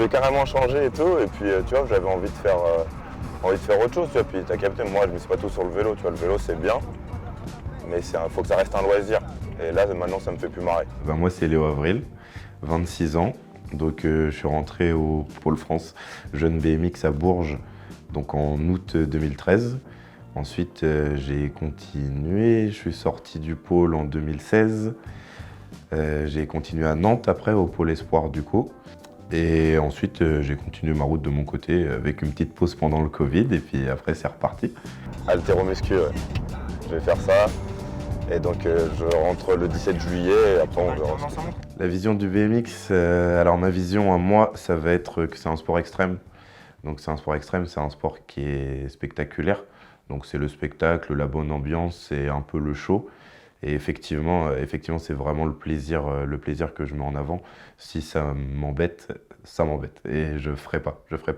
j'ai carrément changé et tout. Et puis, tu vois, j'avais envie de faire autre chose, tu vois. Puis t'as capté, moi, je me suis pas tout sur le vélo, tu vois. Le vélo, c'est bien, mais faut que ça reste un loisir. Et là, maintenant, ça me fait plus marrer. Moi, c'est Léo Avril, 26 ans. Donc, je suis rentré au Pôle France Jeune BMX à Bourges, donc en août 2013. Ensuite, j'ai continué, je suis sorti du pôle en 2016. J'ai continué à Nantes après, au pôle Espoir du coup. Et ensuite, j'ai continué ma route de mon côté avec une petite pause pendant le Covid. Et puis après, c'est reparti. Haltéromuscu, ouais. Je vais faire ça. Et donc, je rentre le 17 juillet et après, on verra. La vision du BMX, alors ma vision à moi, ça va être que c'est un sport extrême. Donc c'est un sport extrême, c'est un sport qui est spectaculaire. Donc c'est le spectacle, la bonne ambiance, c'est un peu le show. Et effectivement, c'est vraiment le plaisir que je mets en avant. Si ça m'embête, ça m'embête. Et je ferai pas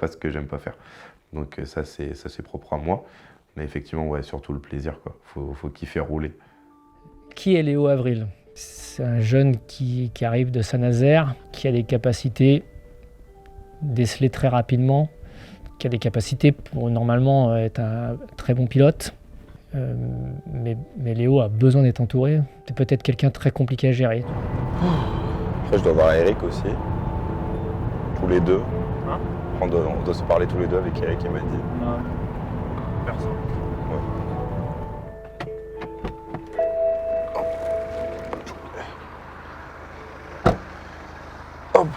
ce que j'aime pas faire. Donc ça c'est propre à moi. Mais effectivement, ouais, surtout le plaisir, quoi. Faut kiffer rouler. Qui est Léo Avril? C'est un jeune qui arrive de Saint-Nazaire, qui a des capacités décelées très rapidement, qui a des capacités pour normalement être un très bon pilote. Mais Léo a besoin d'être entouré. C'est peut-être quelqu'un de très compliqué à gérer. Après, je dois voir Eric aussi. Tous les deux. Hein? On doit se parler tous les deux avec Eric, il m'a dit. Non. Personne. Hop.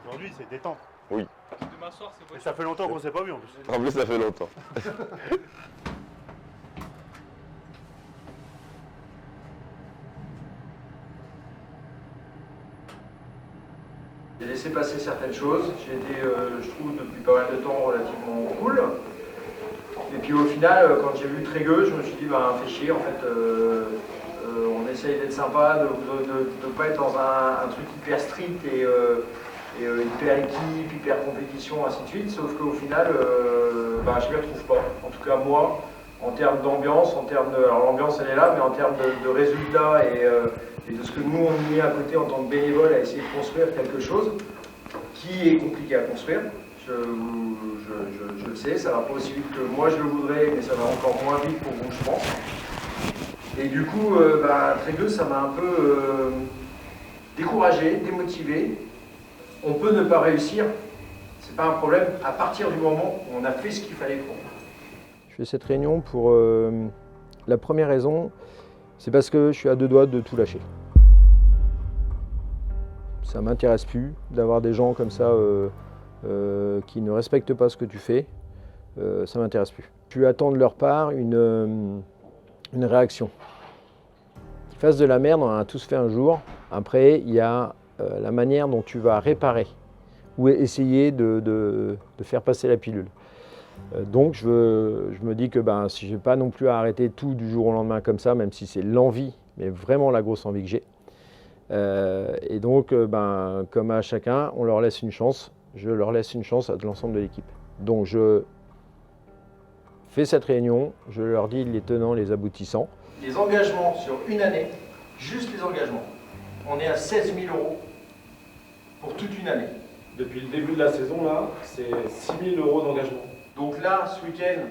Aujourd'hui, c'est détente. Oui. Demain soir, c'est Et ça fait longtemps qu'on s'est pas vu en plus. En plus, ça fait longtemps. J'ai laissé passer certaines choses. J'ai été, je trouve, depuis pas mal de temps relativement cool. Et puis au final, quand j'ai vu Trégueux, je me suis dit, ben, fais chier, en fait, on essaye d'être sympa, de ne pas être dans un truc hyper strict et hyper équipe, hyper compétition, ainsi de suite. Sauf qu'au final, ben, je ne m'y retrouve pas. En tout cas, moi, en termes d'ambiance, alors l'ambiance elle est là, mais en termes de résultats et de ce que nous on met à côté en tant que bénévole à essayer de construire quelque chose qui est compliqué à construire. Je le sais, ça va pas aussi vite que moi je le voudrais, mais ça va encore moins vite pour vous, je pense. Et du coup, Trégueux, ça m'a un peu découragé, démotivé. On peut ne pas réussir, c'est pas un problème, à partir du moment où on a fait ce qu'il fallait pour. Je fais cette réunion pour la première raison, c'est parce que je suis à deux doigts de tout lâcher. Ça m'intéresse plus d'avoir des gens comme ça qui ne respectent pas ce que tu fais. Ça m'intéresse plus. Je attends de leur part une réaction. Qu'ils fassent de la merde, on en a tous fait un jour. Après, il y a la manière dont tu vas réparer ou essayer de faire passer la pilule. Donc je me dis que si je n'ai pas non plus à arrêter tout du jour au lendemain comme ça, même si c'est l'envie, mais vraiment la grosse envie que j'ai. Et donc, comme à chacun, on leur laisse une chance. Je leur laisse une chance à l'ensemble de l'équipe. Donc je fais cette réunion, je leur dis les tenants, les aboutissants. Les engagements sur une année, juste les engagements, on est à 16 000 € pour toute une année. Depuis le début de la saison, là, c'est 6 000 € d'engagement. Donc là, ce week-end,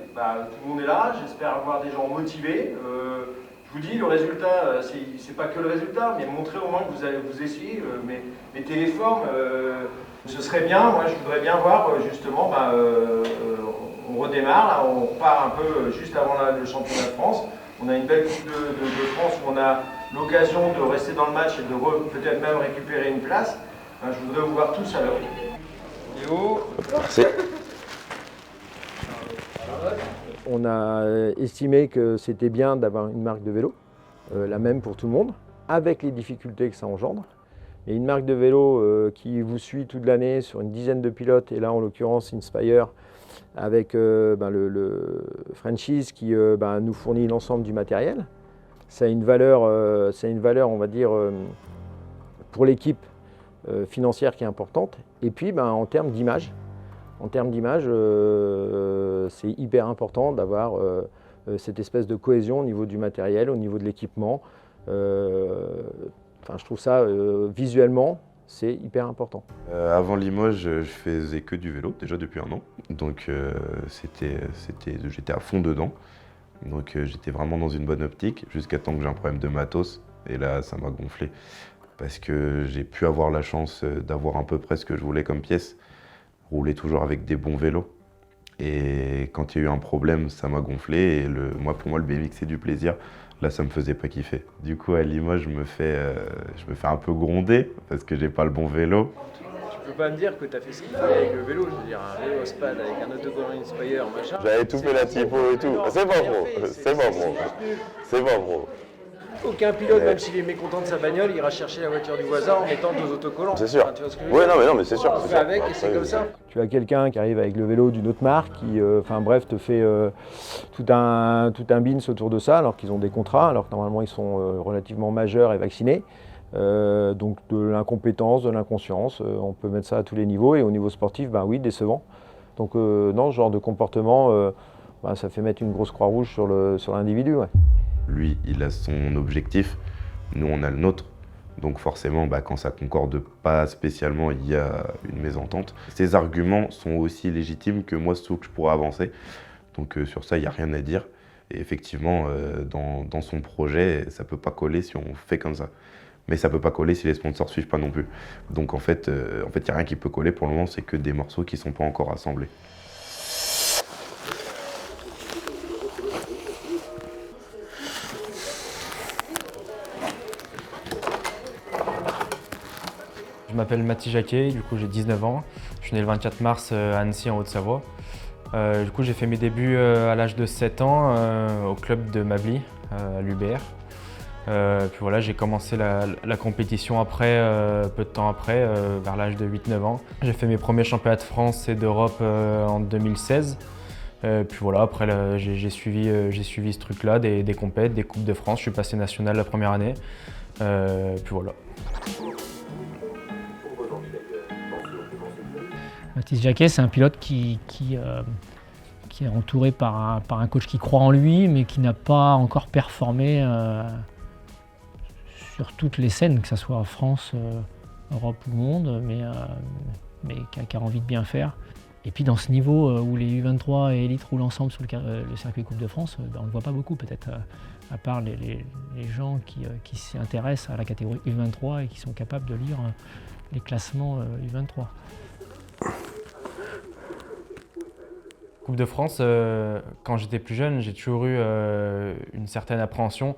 tout le monde est là, j'espère avoir des gens motivés. Je vous dis, le résultat, c'est pas que le résultat, mais montrer au moins que vous essayez, mettez les formes. Ce serait bien, moi je voudrais bien voir justement, on redémarre, là, on repart un peu juste avant le championnat de France. On a une belle Coupe de France où on a l'occasion de rester dans le match et de peut-être même récupérer une place. Je voudrais vous voir tous à l'heure. Léo. Merci. On a estimé que c'était bien d'avoir une marque de vélo, la même pour tout le monde, avec les difficultés que ça engendre. Et une marque de vélo qui vous suit toute l'année sur une dizaine de pilotes, et là en l'occurrence Inspire, avec le franchise qui nous fournit l'ensemble du matériel. Ça a une valeur, on va dire, pour l'équipe financière qui est importante. Et puis en termes d'image, c'est hyper important d'avoir cette espèce de cohésion au niveau du matériel, au niveau de l'équipement. Je trouve ça visuellement, c'est hyper important. Avant Limoges, je faisais que du vélo, déjà depuis 1 an. Donc j'étais à fond dedans. Donc j'étais vraiment dans une bonne optique, jusqu'à temps que j'ai un problème de matos. Et là, ça m'a gonflé. Parce que j'ai pu avoir la chance d'avoir à peu près ce que je voulais comme pièce. Rouler toujours avec des bons vélos. Et quand il y a eu un problème, ça m'a gonflé. Et pour moi, le BMX, c'est du plaisir. Là, ça me faisait pas kiffer. Du coup, à Limoges, je me fais un peu gronder parce que j'ai pas le bon vélo. Tu peux pas me dire que tu as fait ce qu'il fallait avec le vélo, je veux dire, un vélo SPAD avec un autocollant Inspire, machin. J'avais tout fait la typo et tout. C'est pas pro, c'est pas pro. C'est pas pro. Aucun pilote, même s'il est mécontent de sa bagnole, ira chercher la voiture du voisin en mettant 2 autocollants. C'est sûr. Enfin, tu vois ce que je veux dire ? Non, mais c'est sûr. On fait avec et c'est comme ça. Tu as quelqu'un qui arrive avec le vélo d'une autre marque, qui te fait tout un bins autour de ça, alors qu'ils ont des contrats, alors que normalement ils sont relativement majeurs et vaccinés. Donc de l'incompétence, de l'inconscience, on peut mettre ça à tous les niveaux, et au niveau sportif, oui, décevant. Donc non, ce genre de comportement, ça fait mettre une grosse croix rouge sur l'individu. Ouais. Lui, il a son objectif, nous on a le nôtre. Donc forcément, quand ça concorde pas spécialement, il y a une mésentente. Ses arguments sont aussi légitimes que moi, je trouve que je pourrais avancer. Donc sur ça, il n'y a rien à dire. Et effectivement, dans son projet, ça ne peut pas coller si on fait comme ça. Mais ça ne peut pas coller si les sponsors ne suivent pas non plus. Donc en fait, il n'y a rien qui peut coller pour le moment, c'est que des morceaux qui ne sont pas encore assemblés. Je m'appelle Mathis Jacquet, du coup j'ai 19 ans. Je suis né le 24 mars à Annecy en Haute-Savoie. Du coup j'ai fait mes débuts à l'âge de 7 ans au club de Mably à l'UBR. Puis voilà, j'ai commencé la compétition après, peu de temps après, vers l'âge de 8-9 ans. J'ai fait mes premiers championnats de France et d'Europe en 2016. Puis voilà, après j'ai suivi ce truc-là, des compètes, des Coupes de France. Je suis passé national la première année. Puis voilà. Mathis Jacquet, c'est un pilote qui est entouré par un coach qui croit en lui, mais qui n'a pas encore performé sur toutes les scènes, que ce soit en France, Europe ou monde, mais qui a envie de bien faire. Et puis dans ce niveau où les U23 et Elite roulent ensemble sur le circuit Coupe de France, on ne le voit pas beaucoup, peut-être, à part les gens qui s'intéressent à la catégorie U23 et qui sont capables de lire les classements U23. Coupe de France, quand j'étais plus jeune, j'ai toujours eu une certaine appréhension.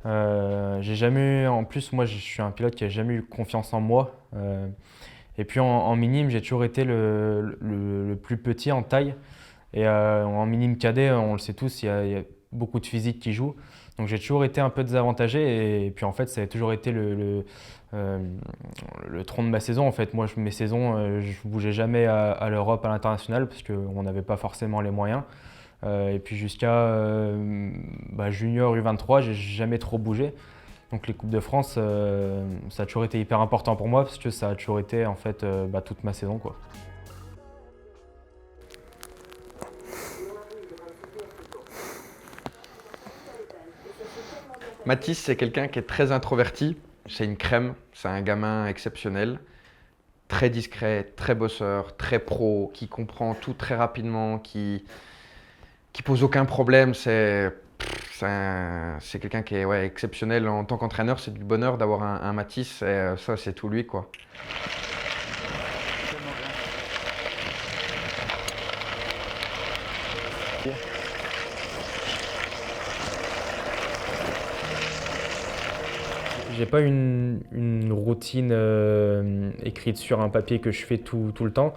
J'ai jamais eu, en plus, moi je suis un pilote qui n'a jamais eu confiance en moi. Et puis en minime, j'ai toujours été le plus petit en taille. Et en minime cadet, on le sait tous, il y a beaucoup de physique qui joue. Donc j'ai toujours été un peu désavantagé. Et puis en fait, ça a toujours été le tronc de ma saison. En fait, moi, mes saisons, je ne bougeais jamais à l'Europe, à l'international, parce qu'on n'avait pas forcément les moyens. Et puis jusqu'à junior U23, j'ai jamais trop bougé. Donc les Coupes de France, ça a toujours été hyper important pour moi, parce que ça a toujours été en fait toute ma saison, quoi. Mathis, c'est quelqu'un qui est très introverti. C'est une crème, c'est un gamin exceptionnel. Très discret, très bosseur, très pro, qui comprend tout très rapidement, qui pose aucun problème. C'est quelqu'un qui est exceptionnel en tant qu'entraîneur. C'est du bonheur d'avoir un Mathis, et ça c'est tout lui, quoi. J'ai pas une routine écrite sur un papier que je fais tout le temps.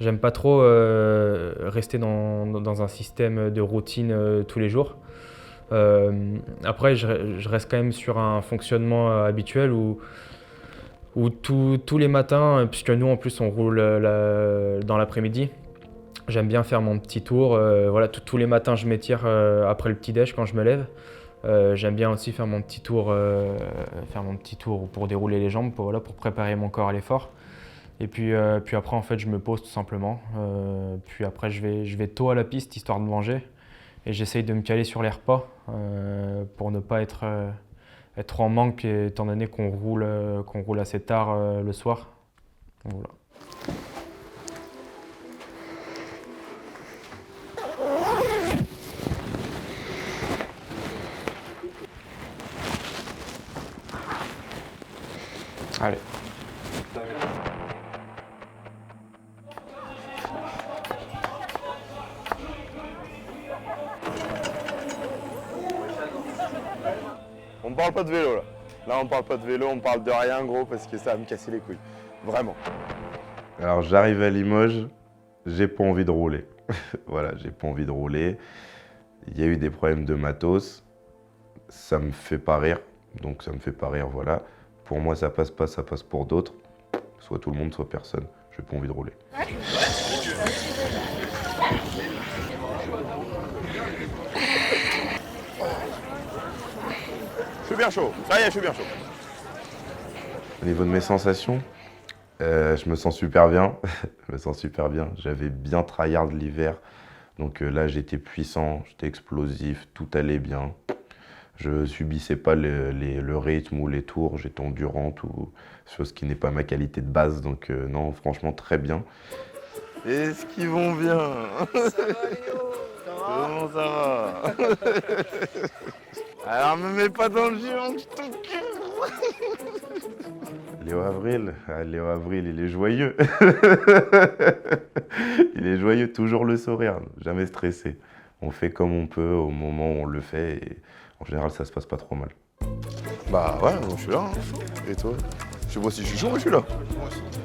J'aime pas trop rester dans un système de routine tous les jours. Après, je reste quand même sur un fonctionnement habituel où tous les matins, puisque nous en plus on roule dans l'après-midi, j'aime bien faire mon petit tour. Voilà, tous les matins je m'étire après le petit-déj quand je me lève. J'aime bien aussi faire mon petit tour pour dérouler les jambes, pour préparer mon corps à l'effort. Et puis après en fait je me pose tout simplement. Puis après je vais tôt à la piste histoire de manger. et j'essaye de me caler sur les repas pour ne pas être en manque étant donné qu'on roule assez tard le soir. Donc, voilà. Allez. On ne parle pas de vélo là. Là on parle pas de vélo, on parle de rien gros parce que ça va me casser les couilles. Vraiment. Alors j'arrive à Limoges, j'ai pas envie de rouler. Voilà, j'ai pas envie de rouler. Il y a eu des problèmes de matos. Ça me fait pas rire. Donc ça me fait pas rire, voilà. Pour moi ça passe pas, ça passe pour d'autres. Soit tout le monde, soit personne. J'ai pas envie de rouler. Je suis bien chaud, ça y est, je suis bien chaud. Au niveau de mes sensations, je me sens super bien. Je me sens super bien. J'avais bien tryhard l'hiver. Donc là, j'étais puissant, j'étais explosif, tout allait bien. Je subissais pas le rythme ou les tours, j'étais endurant, ou chose qui n'est pas ma qualité de base. Donc non, franchement, très bien. Est-ce qu'ils vont bien? Comment ça va? Alors me mets pas dans le giron, je t'en Léo Avril, Léo Avril, il est joyeux. Il est joyeux, toujours le sourire, jamais stressé. On fait comme on peut au moment où on le fait et en général ça se passe pas trop mal. Bah ouais, je suis là. Hein. Et toi? Je sais pas si je suis chaud, mais je suis là.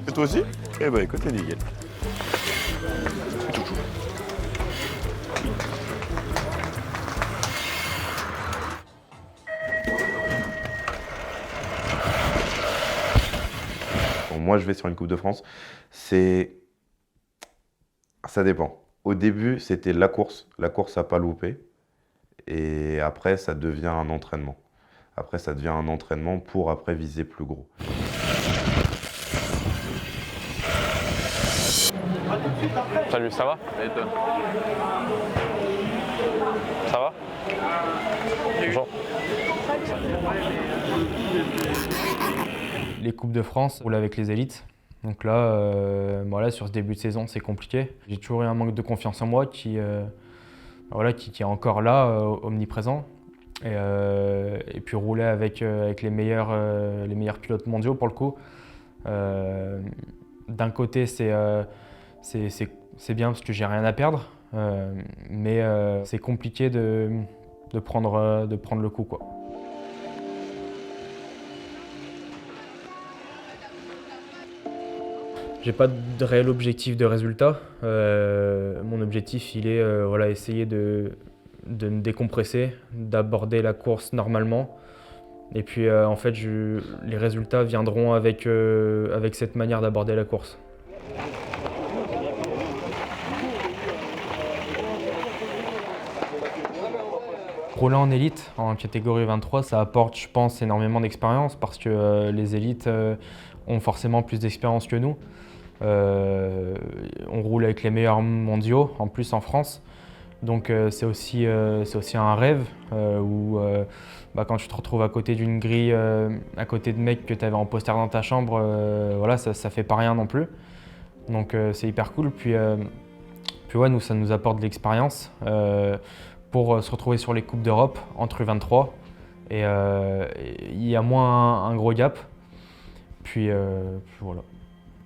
Et toi aussi? Eh bah écoute, t'es nickel. Je suis tout chaud. Moi, je vais sur une Coupe de France, ça dépend. Au début, c'était la course à pas louper. Et après, ça devient un entraînement. Après, ça devient un entraînement pour après viser plus gros. Salut, ça va? Et toi? Ça va? Bonjour. Les Coupes de France, roule avec les élites. Donc là, voilà, sur ce début de saison, c'est compliqué. J'ai toujours eu un manque de confiance en moi qui est encore là, omniprésent. Et puis rouler avec les meilleurs pilotes mondiaux pour le coup. D'un côté, c'est bien parce que j'ai rien à perdre, mais c'est compliqué de prendre le coup, quoi. J'ai pas de réel objectif de résultat. Mon objectif, il est essayer de me décompresser, d'aborder la course normalement. Et puis en fait, les résultats viendront avec cette manière d'aborder la course. Rouler en élite, en catégorie 23, ça apporte, je pense, énormément d'expérience parce que les élites ont forcément plus d'expérience que nous. On roule avec les meilleurs mondiaux, en plus en France. Donc c'est aussi un rêve où quand tu te retrouves à côté d'une grille, à côté de mecs que tu avais en poster dans ta chambre, voilà, ça fait pas rien non plus. Donc c'est hyper cool. Puis ouais, nous, ça nous apporte de l'expérience pour se retrouver sur les Coupes d'Europe entre U23. Et il y a moins un gros gap. Puis voilà.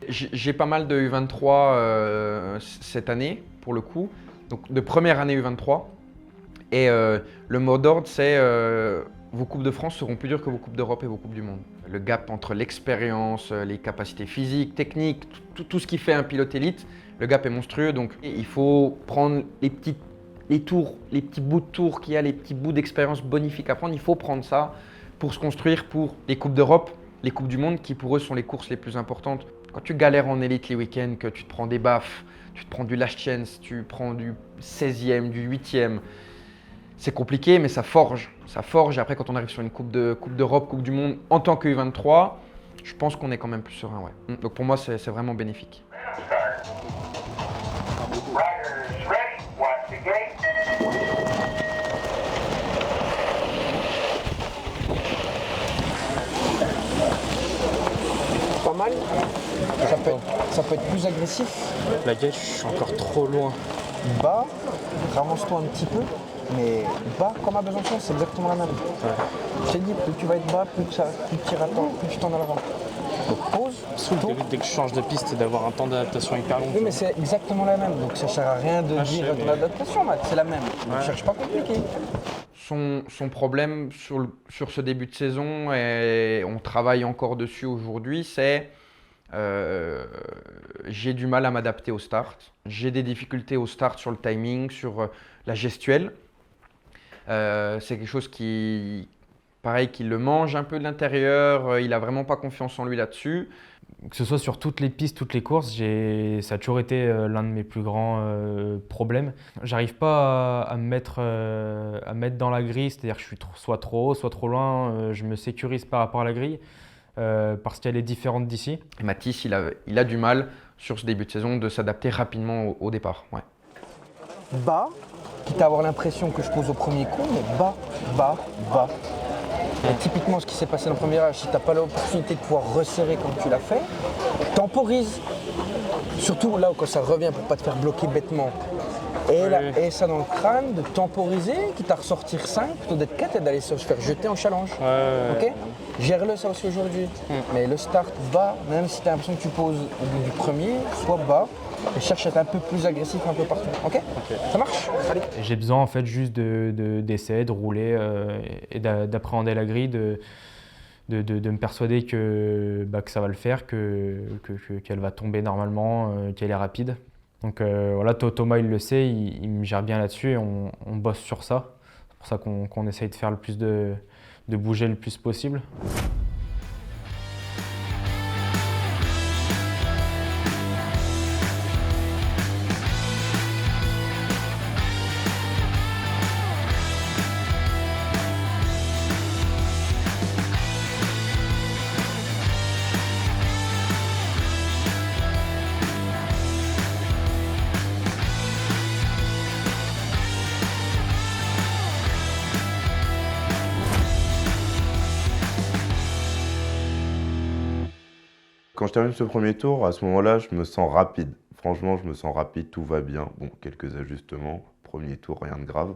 J'ai pas mal de U23 cette année, pour le coup. Donc de première année U23. Et le mot d'ordre, c'est vos Coupes de France seront plus dures que vos Coupes d'Europe et vos Coupes du Monde. Le gap entre l'expérience, les capacités physiques, techniques, tout ce qui fait un pilote élite, le gap est monstrueux. Donc il faut prendre les petits bouts de tour qu'il y a, les petits bouts d'expérience bonifiques à prendre. Il faut prendre ça pour se construire pour les Coupes d'Europe, les Coupes du Monde, qui pour eux sont les courses les plus importantes. Quand tu galères en élite les week-ends, que tu te prends des baffes, tu te prends du last chance, tu prends du 16e, du 8e, c'est compliqué, mais ça forge. Ça forge. Et après, quand on arrive sur une Coupe d'Europe, Coupe du Monde, en tant que U23, je pense qu'on est quand même plus serein. Ouais. Donc pour moi, c'est vraiment bénéfique. Riders ready, watch the gate. peux être plus agressif. La gauche, je suis encore trop loin. Bas, avance-toi un petit peu, mais bas comme à Besançon, c'est exactement la même. Je t'ai dit, plus tu vas être bas, plus tu iras plus tu t'en allras. Donc pause, Dès que je change de piste, d'avoir un temps d'adaptation hyper long. Oui, mais c'est exactement la même, donc ça sert à rien de dire ton adaptation, Matt, c'est la même. Ne cherche pas compliqué. Son problème sur ce début de saison, et on travaille encore dessus aujourd'hui, c'est j'ai du mal à m'adapter au start. J'ai des difficultés au start sur le timing, sur la gestuelle. C'est quelque chose qui le mange un peu de l'intérieur. Il n'a vraiment pas confiance en lui là-dessus. Que ce soit sur toutes les pistes, toutes les courses, ça a toujours été l'un de mes plus grands problèmes. J'arrive pas à me mettre dans la grille, c'est-à-dire que je suis soit trop haut, soit trop loin. Je me sécurise par rapport à la grille parce qu'elle est différente d'ici. Et Mathis, il a du mal sur ce début de saison de s'adapter rapidement au départ. Ouais. Bas, quitte à avoir l'impression que je pose au premier coup, mais bas, bas, bas. Et typiquement, ce qui s'est passé dans le premier virage, si tu n'as pas l'opportunité de pouvoir resserrer comme tu l'as fait, temporise. Surtout là où quand ça revient pour ne pas te faire bloquer bêtement. Et ça dans le crâne, de temporiser, quitte à ressortir 5, plutôt d'être 4 et d'aller se faire jeter en challenge. Ok. Gère-le ça aussi aujourd'hui. Mais le start bas, même si tu as l'impression que tu poses au bout du premier, soit bas. Et cherche à être un peu plus agressif un peu partout. Ok. Ça marche? Allez. J'ai besoin en fait juste d'essayer de rouler et d'appréhender la grille, de me persuader que ça va le faire, qu'elle va tomber normalement, qu'elle est rapide. Donc voilà, Thomas il le sait, il me gère bien là-dessus et on bosse sur ça. C'est pour ça qu'on essaye de faire le plus de bouger le plus possible. Quand je termine ce premier tour, à ce moment-là, je me sens rapide. Franchement, je me sens rapide, tout va bien. Bon, quelques ajustements, premier tour, rien de grave.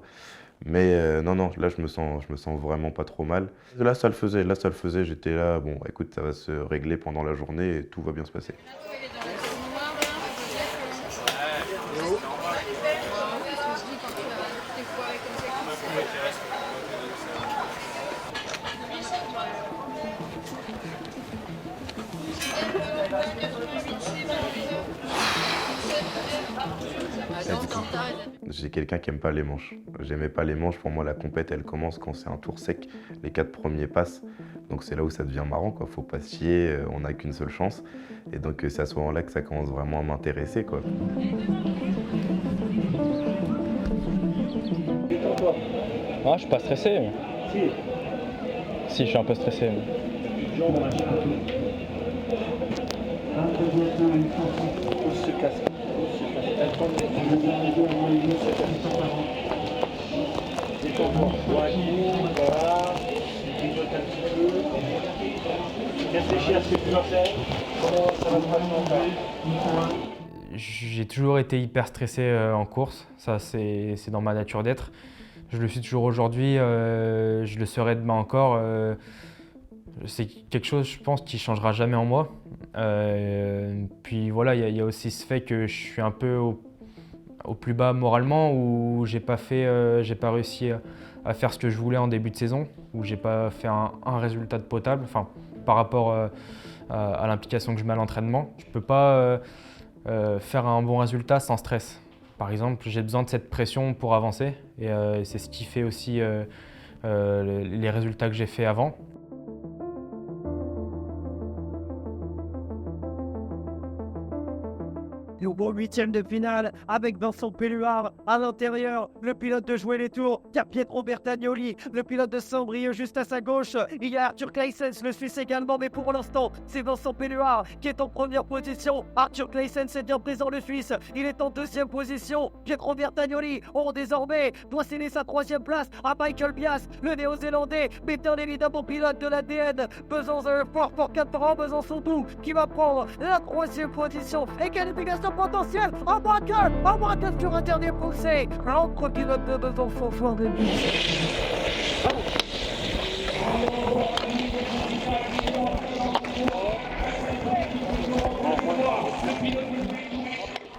Mais non, là, je me sens vraiment pas trop mal. Là, ça le faisait, j'étais là, bon, écoute, ça va se régler pendant la journée et tout va bien se passer. J'ai quelqu'un qui aime pas les manches. J'aimais pas les manches. Pour moi, la compète, elle commence quand c'est un tour sec. Les 4 premiers passent. Donc c'est là où ça devient marrant, quoi. Faut pas se fier, on n'a qu'une seule chance. Et donc c'est à ce moment-là que ça commence vraiment à m'intéresser, quoi. Ah, je suis pas stressé. Mais... Si, je suis un peu stressé. Mais... J'ai toujours été hyper stressé en course, ça c'est dans ma nature d'être. Je le suis toujours aujourd'hui, je le serai demain encore. C'est quelque chose, je pense, qui ne changera jamais en moi. Puis voilà, il y a aussi ce fait que je suis un peu au plus bas moralement, où j'ai pas réussi à faire ce que je voulais en début de saison, où j'ai pas fait un résultat de potable, enfin par rapport à l'implication que je mets à l'entraînement. Je peux pas faire un bon résultat sans stress. Par exemple, j'ai besoin de cette pression pour avancer, et c'est ce qui fait aussi les résultats que j'ai fait avant. Yo, bon, huitième de finale avec Vincent Pelluard à l'intérieur, le pilote de Jouer les Tours. Il y a Pietro Bertagnoli, le pilote de Saint-Brieuc juste à sa gauche. Il y a Arthur Claessens, le Suisse également, mais pour l'instant, c'est Vincent Pelluard qui est en première position. Arthur Claessens est bien présent, le Suisse. Il est en deuxième position. Pietro Bertagnoli, désormais, doit céder sa troisième place à Michael Bias, le Néo-Zélandais, mais bien évidemment pilote de l'ADN. Fort pour 4 ans, Besançon Doux qui va prendre la troisième position. Et qualification potentielle en moins que sur un dernier poussé entre pilotes de Besançon fort début.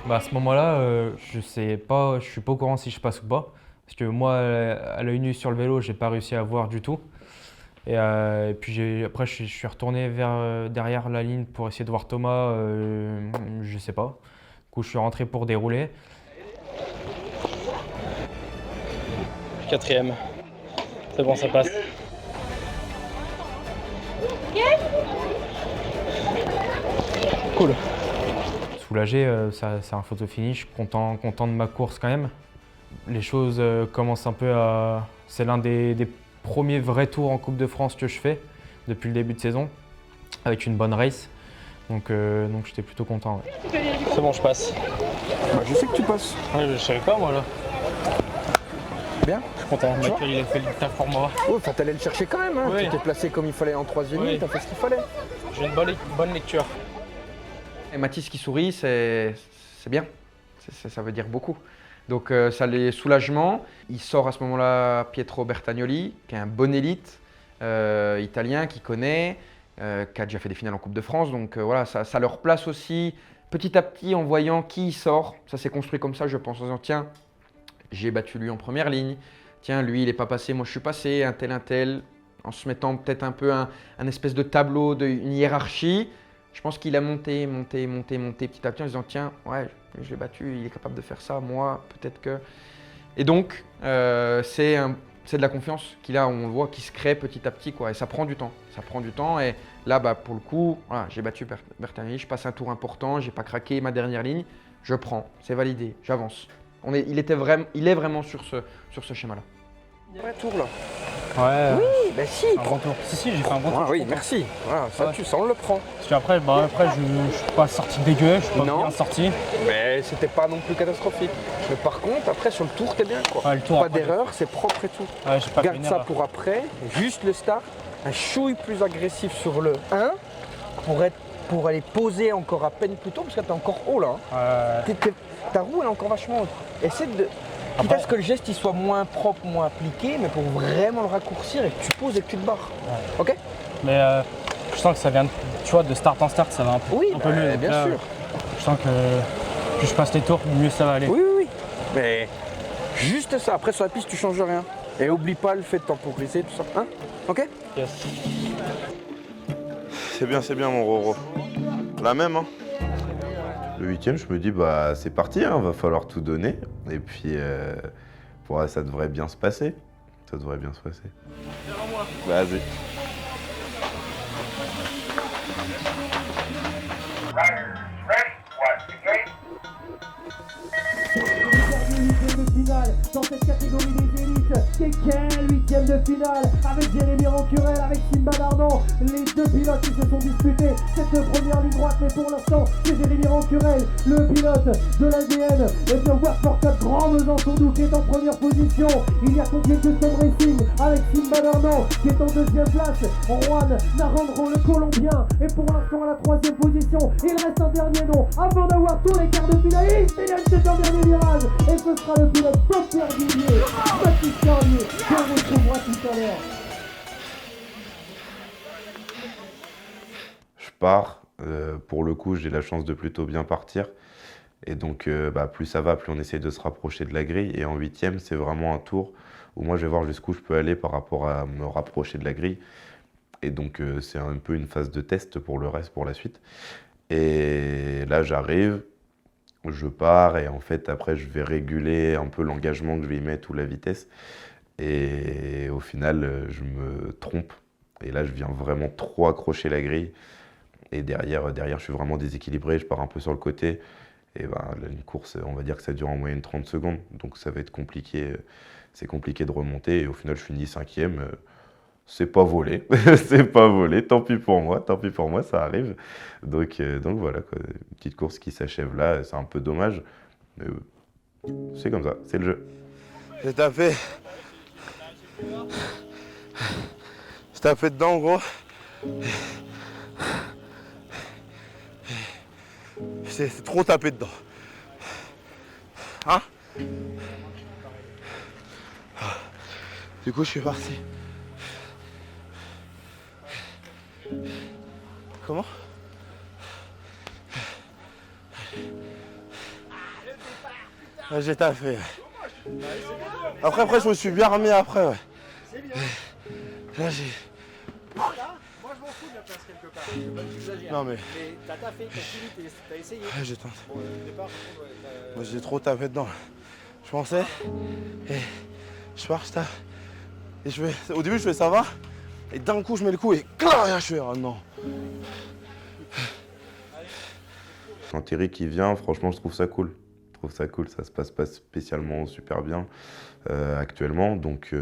Bah à ce moment-là, je suis pas au courant si je passe ou pas. Parce que moi, à l'œil nu sur le vélo, j'ai pas réussi à voir du tout. Et puis après, je suis retourné derrière la ligne pour essayer de voir Thomas, je sais pas. Du coup, je suis rentré pour dérouler. 4e. C'est bon, ça passe. Cool. Soulagé, c'est un photo finish, content de ma course quand même. Les choses commencent un peu à... C'est l'un des premiers vrais tours en Coupe de France que je fais depuis le début de saison, avec une bonne race. Donc j'étais plutôt content. Ouais. C'est bon, je passe. Bah, je sais que tu passes. Ouais, je savais pas moi là. Bien. Je suis content. Michael, il a fait le taf pour moi. Ouais, enfin, t'allais le chercher quand même. Hein. Oui. Tu t'es placé comme il fallait en troisième ligne, t'as fait ce qu'il fallait. J'ai une bonne lecture. Et Mathis qui sourit, c'est bien. Ça veut dire beaucoup. Donc ça les soulagement. Il sort à ce moment-là Pietro Bertagnoli, qui est un bon élite italien, qui connaît, qui a déjà fait des finales en Coupe de France. Donc voilà, ça leur place aussi petit à petit en voyant qui sort. Ça s'est construit comme ça, je pense, en disant tiens, j'ai battu lui en première ligne. Tiens, lui, il n'est pas passé, moi je suis passé, un tel. En se mettant peut-être un peu un espèce de tableau, une hiérarchie. Je pense qu'il a monté petit à petit en se disant tiens, ouais, je l'ai battu, il est capable de faire ça, moi, peut-être que... Et donc, c'est de la confiance qu'il a, on le voit, qui se crée petit à petit, quoi. Et ça prend du temps, Et là, bah, pour le coup, voilà, j'ai battu Bertagnoli, je passe un tour important, j'ai pas craqué ma dernière ligne, je prends, c'est validé, j'avance. Il est vraiment sur ce schéma-là. Ouais, tour là. Ouais. Oui, bah si. Un bon tour. Si, j'ai fait un bon tour. Ah, oui, merci. Voilà, ça, ouais. ça, on le prend. Parce qu'après, je suis pas sorti dégueu, je suis pas bien sorti. Mais c'était pas non plus catastrophique. Mais par contre, après, sur le tour, t'es bien, quoi. Ouais, le tour, pas d'erreur, c'est propre et tout. Ouais, j'ai pas Garde ça pour après, juste le start, un chouille plus agressif sur le 1 pour aller poser encore à peine plus tôt, parce que t'es encore haut là. Hein. Ta roue elle est encore vachement haute. Essaie de... Quitte à ce que le geste il soit moins propre, moins appliqué, mais pour vraiment le raccourcir et que tu poses et que tu te barres. Ouais. Ok. Mais je sens que ça vient, de start en start, ça va un peu mieux. Bien là, sûr. Je sens que plus je passe les tours, mieux ça va aller. Oui. Mais juste ça, après sur la piste tu changes rien. Et oublie pas le fait de temporiser, tout ça. Hein? Ok? Yes. C'est bien mon Roro. La même, hein. Le 8e, je me dis, bah c'est parti, hein, va falloir tout donner. Et puis, ça devrait bien se passer. Vas-y. Dans cette catégorie des élites, et quel huitième de finale avec Jérémy Rancurel, avec Simba Darnan, les deux pilotes qui se sont disputés cette première ligne droite, mais pour l'instant c'est Jérémy Rancurel, le pilote de l'ADN de World 4 Grand Besançon Doux qui est en première position. Il y a Compiègne Custom Racing avec Simba Darnan qui est en deuxième place. Juan Naranjo, le Colombien, est pour l'instant à la troisième position. Il reste un dernier nom avant d'avoir tous les quarts de finale. C'est un dernier virage et ce sera le pilote Pierre Didier, Baptiste Carlier, qu'on retrouvera tout à l'heure. Je pars, pour le coup j'ai la chance de plutôt bien partir. Et donc plus ça va, plus on essaie de se rapprocher de la grille. Et en 8e, c'est vraiment un tour où moi je vais voir jusqu'où je peux aller par rapport à me rapprocher de la grille. Et donc c'est un peu une phase de test pour le reste, pour la suite. Et là j'arrive, je pars et en fait après je vais réguler un peu l'engagement que je vais y mettre ou la vitesse. Et au final je me trompe. Et là je viens vraiment trop accrocher la grille. Et derrière je suis vraiment déséquilibré, je pars un peu sur le côté. Et ben, là, une course, on va dire que ça dure en moyenne 30 secondes, donc ça va être compliqué. C'est compliqué de remonter. Et au final, je finis 5e. C'est pas volé, c'est pas volé. Tant pis pour moi, ça arrive. Donc voilà, quoi. Une petite course qui s'achève là, c'est un peu dommage. Mais c'est comme ça, c'est le jeu. J'ai tapé dedans, gros. C'est trop tapé dedans. Hein? Du coup, je suis parti. Comment? Ouais, j'ai taffé. Après, je me suis bien remis après. Ouais. Là, j'ai. Moi, je m'en fous de la place quelque part. J'exagère. Non, mais. t'as taffé, t'as fini, t'as essayé. Ouais, j'ai tenté. Bon, au départ, Moi, j'ai trop tapé dedans. Là. Je pensais. Et je pars, je tape. Et je fais. Au début, je fais ça va. Et d'un coup, je mets le coup et clac, je fais oh non. Quand Thierry qui vient, franchement, je trouve ça cool. Ça se passe pas spécialement super bien actuellement. Donc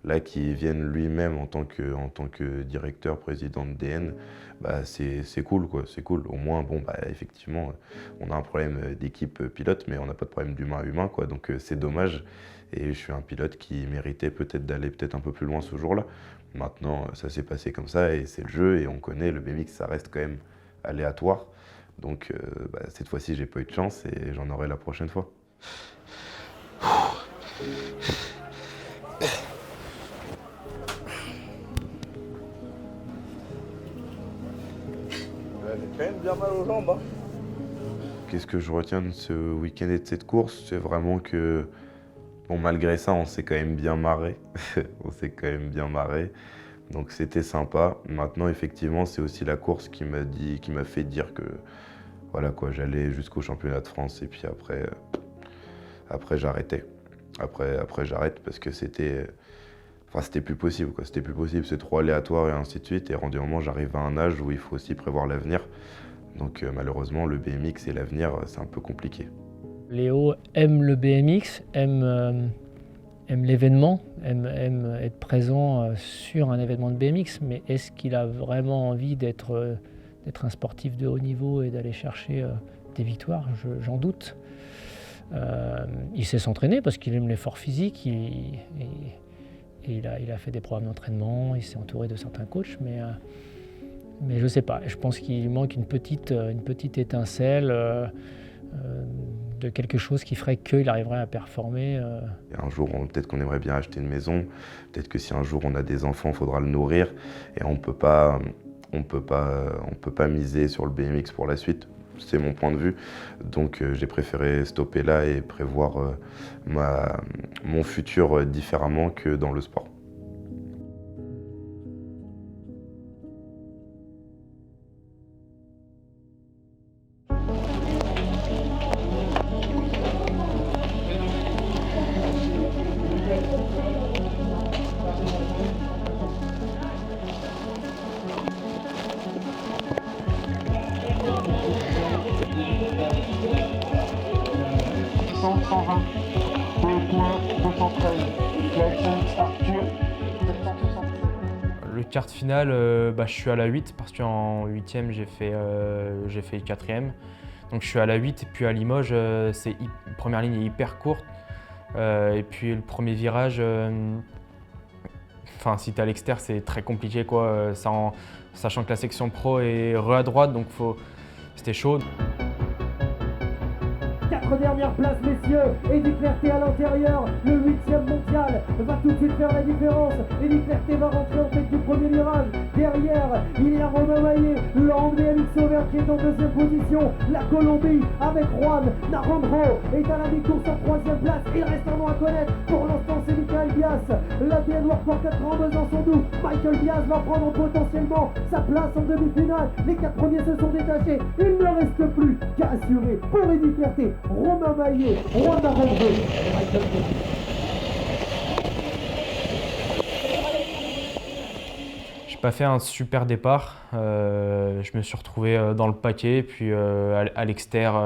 là, qu'il vienne lui-même en tant que directeur, président de DN, bah, c'est cool, quoi. C'est cool. Au moins, bon, bah, effectivement, on a un problème d'équipe pilote, mais on n'a pas de problème d'humain à humain, quoi. Donc c'est dommage. Et je suis un pilote qui méritait peut-être d'aller peut-être un peu plus loin ce jour-là. Maintenant, ça s'est passé comme ça et c'est le jeu et on connaît, le BMX, ça reste quand même aléatoire. Donc bah, cette fois-ci, j'ai pas eu de chance et j'en aurai la prochaine fois. J'ai quand même bien mal aux jambes. Hein. Qu'est-ce que je retiens de ce week-end et de cette course? C'est vraiment que, bon, malgré ça, on s'est quand même bien marré. Donc c'était sympa. Maintenant, effectivement, c'est aussi la course qui m'a fait dire que voilà quoi, j'allais jusqu'au championnat de France et puis après j'arrêtais. Après j'arrête parce que c'était plus possible, quoi. C'était plus possible, c'est trop aléatoire et ainsi de suite. Et rendu un moment, j'arrive à un âge où il faut aussi prévoir l'avenir. Donc malheureusement, le BMX et l'avenir, c'est un peu compliqué. Léo aime le BMX, aime l'événement, aime être présent sur un événement de BMX, mais est-ce qu'il a vraiment envie d'être un sportif de haut niveau et d'aller chercher des victoires? J'en doute. Il sait s'entraîner parce qu'il aime l'effort physique, il a fait des programmes d'entraînement, il s'est entouré de certains coachs, mais je ne sais pas. Je pense qu'il manque une petite étincelle de quelque chose qui ferait qu'il arriverait à performer. Et un jour, peut-être qu'on aimerait bien acheter une maison, peut-être que si un jour on a des enfants, il faudra le nourrir, et on peut pas miser sur le BMX pour la suite. C'est mon point de vue. Donc j'ai préféré stopper là et prévoir mon futur différemment que dans le sport. Le quart de finale, je suis à la 8 parce qu'en 8e, j'ai fait 4e. Donc je suis à la 8 et puis à Limoges, la première ligne est hyper courte. Et puis le premier virage, si tu es à l'extérieur, c'est très compliqué, quoi. Sachant que la section pro est à droite, donc c'était chaud. 4 dernières places, messieurs. Eddy Clerté à l'intérieur, le 8e mondial va tout de suite faire la différence. Eddy Clerté va rentrer en tête du premier virage. Derrière, il y a Romain Maillet, l'Anglais Alix Sauvert qui est en 2e position. La Colombie avec Juan Naranjo est à la mi-course en 3e place. Il reste un nom à connaître. Pour l'instant, c'est Michael Bias. La DN World pour 4 ans, Besançon Doux. Michael Bias va prendre potentiellement sa place en demi-finale. Les 4 premiers se sont détachés. Il ne reste plus qu'à assurer pour Eddy Clerté, Romain Maillet, Juan Naranjo. pas fait un super départ. Je me suis retrouvé dans le paquet, puis à l'extérieur,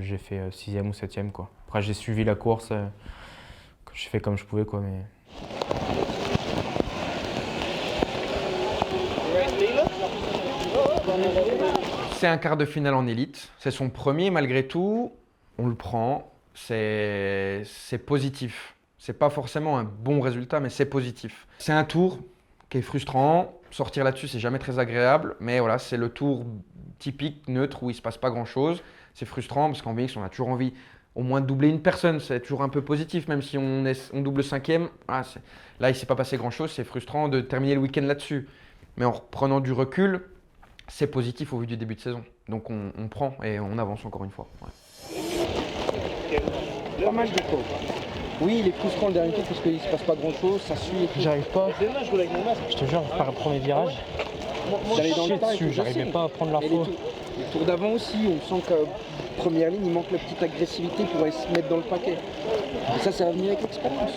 j'ai fait 6e ou 7e, quoi. Après, j'ai suivi la course, j'ai fait comme je pouvais, quoi. Mais... C'est un quart de finale en élite. C'est son premier, malgré tout. On le prend. C'est positif. C'est pas forcément un bon résultat, mais c'est positif. C'est un tour qui est frustrant. Sortir là-dessus, c'est jamais très agréable. Mais voilà, c'est le tour typique, neutre, où il se passe pas grand-chose. C'est frustrant parce qu'en BMX, on a toujours envie au moins de doubler une personne. C'est toujours un peu positif, même si on double 5e. Là, il s'est pas passé grand-chose. C'est frustrant de terminer le week-end là-dessus. Mais en reprenant du recul, c'est positif au vu du début de saison. Donc on prend et on avance encore une fois. Ouais. Pas mal de choses. Oui, il est frustrant le dernier tour parce qu'il ne se passe pas grand chose, ça suit et tout. J'arrive pas. Je te jure, par le premier virage, j'arrivais pas à prendre l'info. Le tour d'avant aussi, on sent qu'à première ligne, il manque la petite agressivité pour aller se mettre dans le paquet. Et ça va venir avec l'expérience.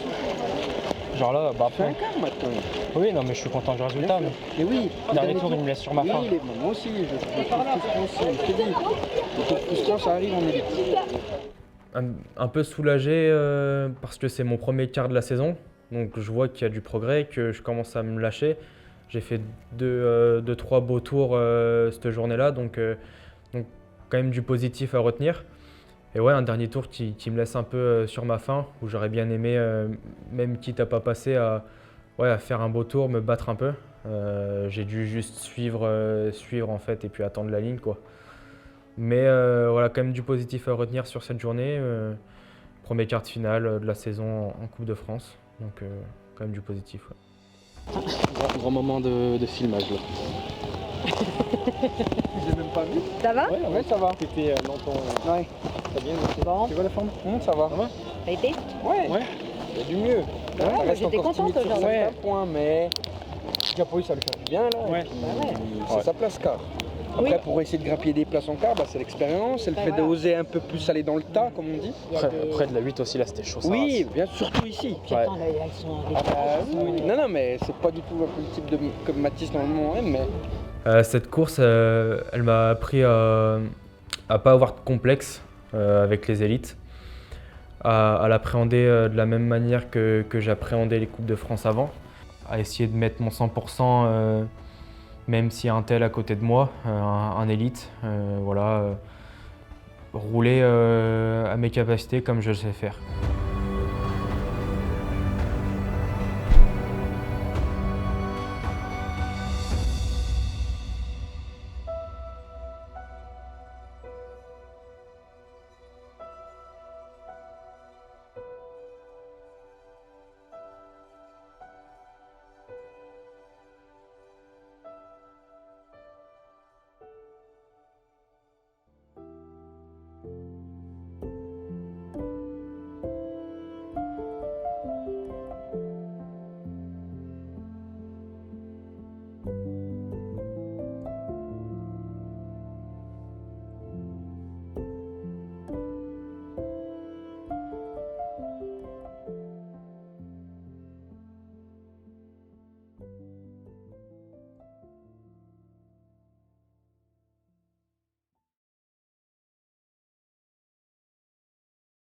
Genre là, bah après. Un quart maintenant. Oui, non, mais je suis content du résultat. Mais oui, le dernier tour, il me laisse sur ma fin. Oui, moi aussi, je suis frustrant aussi, je te dis. Le tour frustrant, ça arrive en élite. Un peu soulagé parce que c'est mon premier quart de la saison, donc je vois qu'il y a du progrès, que je commence à me lâcher. J'ai fait 2-3 beaux tours cette journée-là, donc quand même du positif à retenir. Et ouais, un dernier tour qui me laisse un peu sur ma faim, où j'aurais bien aimé, même quitte à pas passer, à faire un beau tour, me battre un peu. J'ai dû juste suivre en fait et puis attendre la ligne, quoi. Mais voilà, quand même du positif à retenir sur cette journée. Premier quart de finale de la saison en Coupe de France, donc quand même du positif. Ouais. Grand moment de filmage là. Je l'ai même pas vu. Ça va? Ouais, ça va. T'étais dans ton... Ouais. T'as bien bon. Tu vois la forme? Ça va. Ça a été? Ouais. Il y a du mieux. Ouais, j'étais contente aujourd'hui. Ouais. Point, mais Capoï, ça lui fait du bien là. Ouais. C'est sa place quart. Après, pour essayer de grappiller des places en quart, c'est l'expérience, c'est le fait d'oser un peu plus aller dans le tas, comme on dit. Après de la 8 aussi, là, c'était chaud. Oui, bien surtout ici. Puis attends, là, elles sont Non, mais c'est pas du tout un peu le type de comme Mathis normalement, mais... Cette course, elle m'a appris à pas avoir de complexe avec les élites, à l'appréhender de la même manière que j'appréhendais les Coupes de France avant, à essayer de mettre mon 100%, même s'il y a un tel à côté de moi, un élite, rouler à mes capacités comme je le sais faire.